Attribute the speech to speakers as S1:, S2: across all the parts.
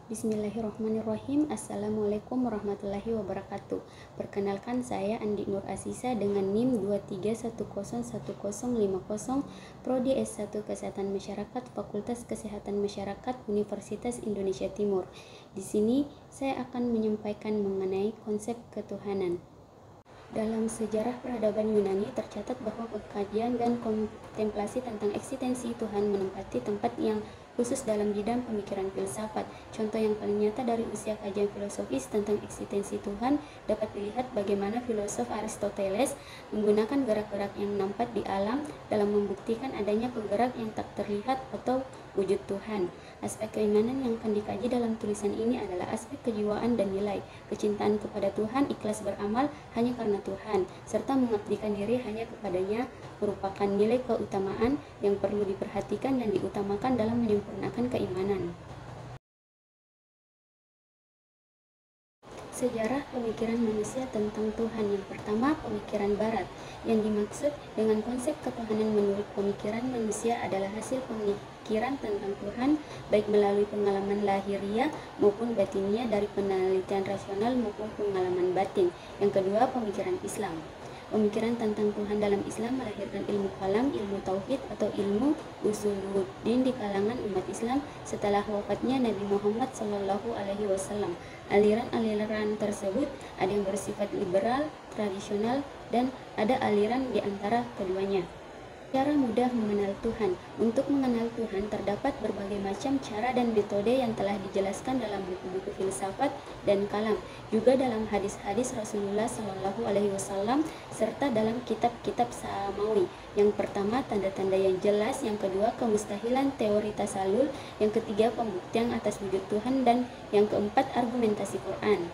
S1: Bismillahirrahmanirrahim. Assalamualaikum warahmatullahi wabarakatuh. Perkenalkan, saya Andi Nur Asisa dengan NIM 231010050, Prodi S1 Kesehatan Masyarakat, Fakultas Kesehatan Masyarakat, Universitas Indonesia Timur. Di sini saya akan menyampaikan mengenai konsep ketuhanan. Dalam sejarah peradaban Yunani tercatat bahwa pengkajian dan kontemplasi tentang eksistensi Tuhan menempati tempat yang khusus dalam bidang pemikiran filsafat. Contoh yang paling nyata dari usia kajian filosofis tentang eksistensi Tuhan dapat dilihat bagaimana filosof Aristoteles menggunakan gerak-gerak yang nampak di alam dalam membuktikan adanya penggerak yang tak terlihat atau wujud Tuhan. Aspek keimanan yang akan dikaji dalam tulisan ini adalah aspek kejiwaan dan nilai, kecintaan kepada Tuhan, ikhlas beramal hanya karena Tuhan, serta mengabdikan diri hanya kepadanya merupakan nilai keutamaan yang perlu diperhatikan dan diutamakan dalam menyempurnakan keimanan. Sejarah pemikiran manusia tentang Tuhan. Yang pertama, pemikiran Barat. Yang dimaksud dengan konsep ketuhanan menurut pemikiran manusia adalah hasil pemikiran tentang Tuhan, baik melalui pengalaman lahiriah maupun batiniah dari penelitian rasional maupun pengalaman batin. Yang kedua, pemikiran Islam. Pemikiran tentang Tuhan dalam Islam melahirkan ilmu kalam, ilmu tauhid atau ilmu usuluddin di kalangan umat Islam setelah wafatnya Nabi Muhammad SAW. Aliran-aliran tersebut ada yang bersifat liberal, tradisional, dan ada aliran di antara keduanya. Cara mudah mengenal Tuhan. Untuk mengenal Tuhan terdapat berbagai macam cara dan metode yang telah dijelaskan dalam buku-buku filsafat dan kalam, juga dalam hadis-hadis Rasulullah SAW serta dalam kitab-kitab samawi. Yang pertama, tanda-tanda yang jelas. Yang kedua, kemustahilan teori tasalul. Yang ketiga, pembuktian atas wujud Tuhan. Dan yang keempat, argumentasi Quran.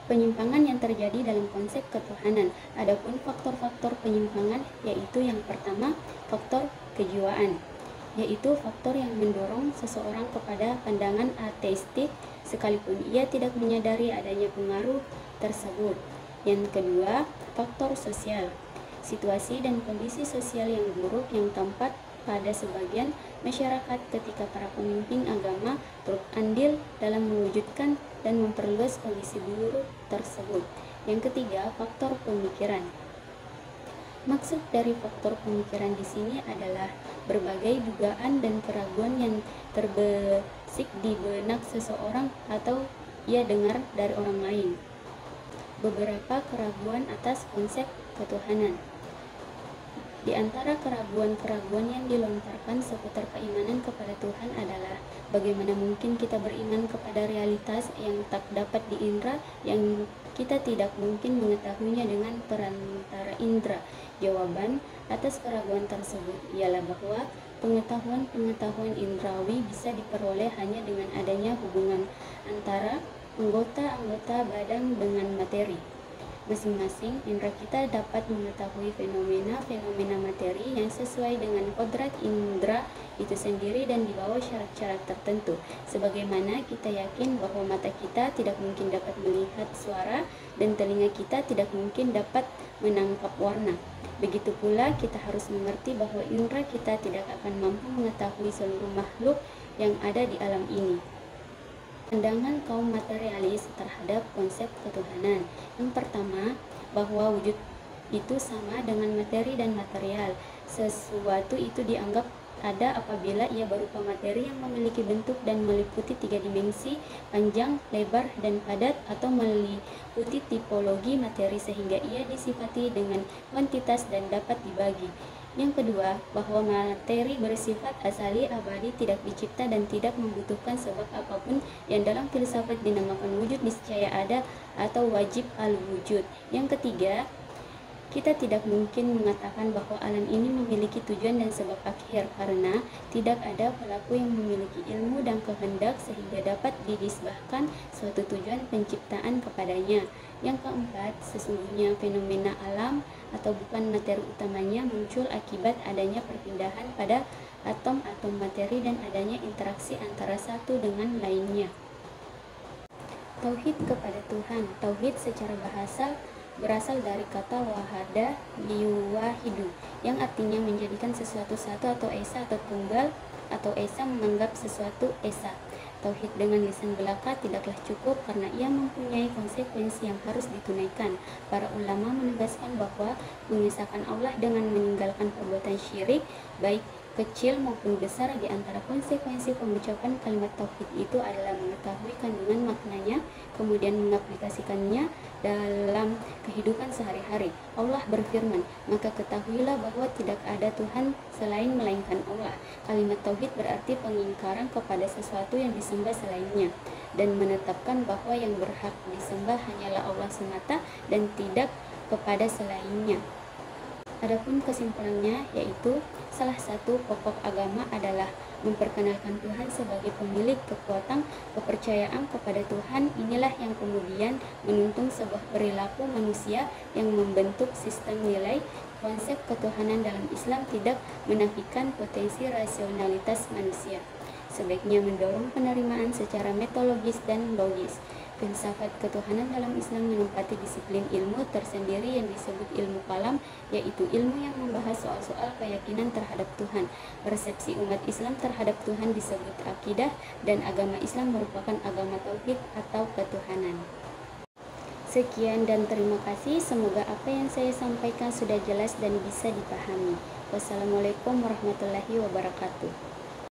S1: Penyimpangan yang terjadi dalam konsep ketuhanan. Adapun faktor-faktor penyimpangan yaitu yang pertama, faktor kejiwaan, yaitu faktor yang mendorong seseorang kepada pandangan ateistik sekalipun ia tidak menyadari adanya pengaruh tersebut. Yang kedua, faktor sosial. Situasi dan kondisi sosial yang buruk yang tampak pada sebagian masyarakat ketika para pemimpin agama turut andil dalam mewujudkan dan memperluas kondisi buruk tersebut. Yang ketiga, faktor pemikiran. Maksud dari faktor pemikiran di sini adalah berbagai dugaan dan keraguan yang terbesit di benak seseorang atau ia dengar dari orang lain. Beberapa keraguan atas konsep ketuhanan. Di antara keraguan-keraguan yang dilontarkan seputar keimanan kepada Tuhan adalah bagaimana mungkin kita beriman kepada realitas yang tak dapat diindra, yang kita tidak mungkin mengetahuinya dengan perantara indra. Jawaban atas keraguan tersebut ialah bahwa pengetahuan-pengetahuan indrawi bisa diperoleh hanya dengan adanya hubungan antara anggota-anggota badan dengan materi. Masing-masing indera kita dapat mengetahui fenomena-fenomena materi yang sesuai dengan kodrat indera itu sendiri dan di bawah syarat-syarat tertentu. Sebagaimana kita yakin bahwa mata kita tidak mungkin dapat melihat suara dan telinga kita tidak mungkin dapat menangkap warna. Begitu pula kita harus mengerti bahwa indera kita tidak akan mampu mengetahui seluruh makhluk yang ada di alam ini. Pandangan kaum materialis terhadap konsep ketuhanan. Yang pertama, bahwa wujud itu sama dengan materi dan material. Sesuatu itu dianggap ada apabila ia berupa materi yang memiliki bentuk dan meliputi 3 dimensi, panjang, lebar, dan padat, atau meliputi tipologi materi sehingga ia disifati dengan kuantitas dan dapat dibagi. Yang kedua, bahwa materi bersifat asali, abadi, tidak dicipta dan tidak membutuhkan sebab apapun yang dalam filsafat dinamakan wujud niscaya ada atau wajib al-wujud. Yang ketiga, kita tidak mungkin mengatakan bahwa alam ini memiliki tujuan dan sebab akhir karena tidak ada pelaku yang memiliki ilmu dan kehendak sehingga dapat dinisbahkan suatu tujuan penciptaan kepadanya. Yang keempat, sesungguhnya fenomena alam atau bukan materi utamanya muncul akibat adanya perpindahan pada atom-atom materi dan adanya interaksi antara satu dengan lainnya. Tauhid kepada Tuhan. Tauhid secara bahasa berasal dari kata wahada yuwahidu yang artinya menjadikan sesuatu satu atau esa atau tunggal atau esa menganggap sesuatu esa. Tauhid dengan lisan belaka tidaklah cukup karena ia mempunyai konsekuensi yang harus ditunaikan. Para ulama menegaskan bahwa mengisahkan Allah dengan meninggalkan perbuatan syirik, baik kecil maupun besar. Di antara konsekuensi pengucapan kalimat tauhid itu adalah mengetahui kandungan maknanya, kemudian mengaplikasikannya dalam kehidupan sehari-hari. Allah berfirman, "Maka ketahuilah bahwa tidak ada Tuhan selain melainkan Allah." Kalimat tauhid berarti pengingkaran kepada sesuatu yang disembah selainnya, dan menetapkan bahwa yang berhak disembah hanyalah Allah semata dan tidak kepada selainnya. Adapun kesimpulannya, yaitu salah satu pokok agama adalah memperkenalkan Tuhan sebagai pemilik kekuatan. Kepercayaan kepada Tuhan inilah yang kemudian menuntun sebuah perilaku manusia yang membentuk sistem nilai. Konsep ketuhanan dalam Islam tidak menafikan potensi rasionalitas manusia. Sebaiknya mendorong penerimaan secara metodologis dan logis. Filsafat ketuhanan dalam Islam menempati disiplin ilmu tersendiri yang disebut ilmu kalam, yaitu ilmu yang membahas soal-soal keyakinan terhadap Tuhan. Persepsi umat Islam terhadap Tuhan disebut akidah, dan agama Islam merupakan agama tauhid atau ketuhanan. Sekian dan terima kasih. Semoga apa yang saya sampaikan sudah jelas dan bisa dipahami. Wassalamualaikum warahmatullahi wabarakatuh.